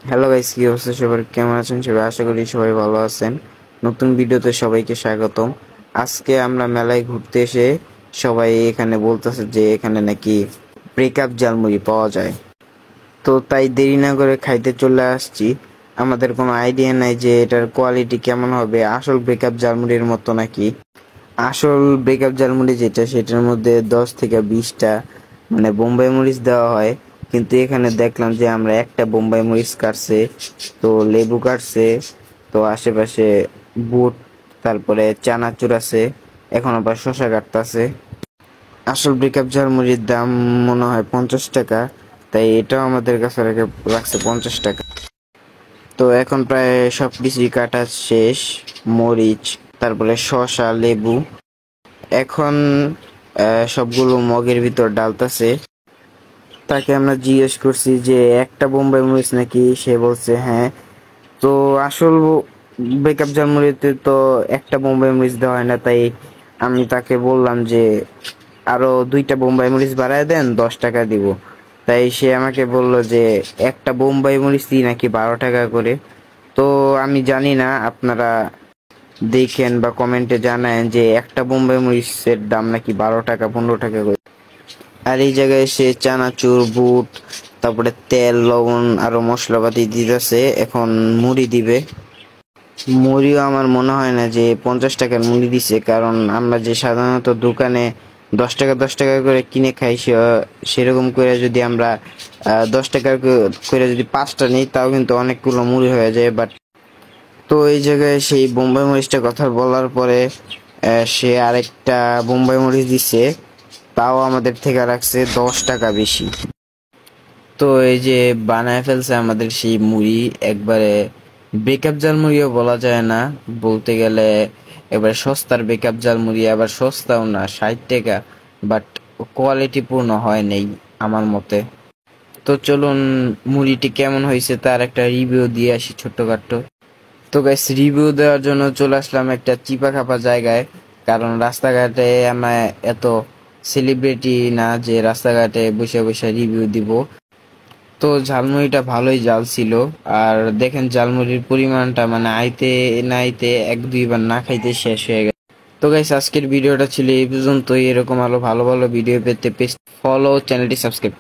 Hello guys, কি অবস্থা সবার? কেমন আছেন সবাই? আশা করি সবাই ভালো আছেন। নতুন ভিডিওতে সবাইকে স্বাগতম। আজকে আমরা মেলায় ঘুরতে এসে সবাই এখানে বলতেছে যে এখানে নাকি ব্রেকআপ ঝালমুড়ি পাওয়া যায়। তো তাই দেরি না করে খাইতে চলে আসছি। আমাদের কোনো আইডিয়া নাই যে এটার কোয়ালিটি কেমন হবে, আসল ব্রেকআপ ঝালমুড়ির মতো নাকি। আসল ব্রেকআপ ঝালমুড়ি যেটা, সেটার মধ্যে 10 থেকে 20টা মানে বোম্বাই মরিচ দেওয়া হয়। কিন্তু এখানে দেখলাম যে আমরা একটা বোম্বাই মরিচ কাটছে, তো লেবু কাটছে, তো আশেপাশে বুট, তারপরে চানাচুর আছে, এখন আবার শসা কাটতাছে। আসল ব্রেকআপ ঝালমুড়ির দাম মনে হয় 50 টাকা, তাই এটাও আমাদের কাছে রাখছে 50 টাকা। তো এখন প্রায় সবকিছুই কাটা শেষ। মরিচ, তারপরে শসা, লেবু। এখন সবগুলো মগের ভিতর ডালতাছে। তাকে আমরা জিজ্ঞেস করছি যে একটা বোম্বাই মরিচ নাকি, সে বলছে হ্যাঁ। তো আসল ব্রেকআপ জার্মানিতে তো একটা বোম্বাই মরিচ দেওয়া হয় না, তাই আমি তাকে বললাম যে আরো 2টা বোম্বাই মরিচ বাড়ায় দেন, 10 টাকা দিব। তাই সে আমাকে বলল যে একটা বোম্বাই মরিচই নাকি 12 টাকা করে। তো আমি জানি না, আপনারা দেখেন বা কমেন্টে জানায়েন যে একটা বোম্বাই মরিচের দাম নাকি 12 টাকা, 15 টাকা করে। আর এই জায়গায় সে চানাচুর, বুট, তারপরে তেল, লবণ আরো মশলাপাতি দিতেছে। এখন মুড়ি দিবে। মুড়িও আমার মনে হয় না যে 50 টাকার মুড়ি দিছে, কারণ আমরা যে সাধারণত দোকানে 10 টাকা 10 টাকা করে কিনে খাই, সেরকম করে যদি আমরা 10 টাকা করে যদি 5টা নিই, তাও কিন্তু অনেকগুলো মুড়ি হয়ে যায়। বাট তো এই জায়গায় সেই বোম্বাই মরিচটা কথা বলার পরে সে আরেকটা বোম্বাই মরিচ দিচ্ছে, তাও আমাদের থেকে রাখছে 10 টাকা বেশি। তো এই যে বানায় ফেলছে আমাদের সেই মুড়ি, একবারে বেকআপ জাল মুড়িও বলা যায় না বলতে গেলে, এবারে সস্তার বেকআপ জাল মুড়ি, আবার সস্তাও না, 60 টাকা। বাট কোয়ালিটি পূর্ণ হয় নেই আমার মতে। তো চলুন, মুড়িটি কেমন হয়েছে তার একটা রিভিউ দিয়ে আসি ছোট্টখাট্টো। তো গাইস, রিভিউ দেওয়ার জন্য চলে আসলাম একটা চিপা খাপা জায়গায়, কারণ রাস্তাঘাটে আমরা এত সেলিব্রিটি না যে রাস্তাঘাটে বসে বসে রিভিউ দিব। তো ঝালমুড়িটা ভালোই জাল ছিল। আর দেখেন ঝালমুড়ির পরিমাণটা, মানে আইতে না আইতে 1-2 বার না খাইতে শেষ হয়ে গেছে। তো গাইস, আজকের ভিডিওটা ছিল এই পর্যন্তই। এরকম আরো ভালো ভালো ভিডিও পেতে পেজ ফলো, চ্যানেলটি সাবস্ক্রাইব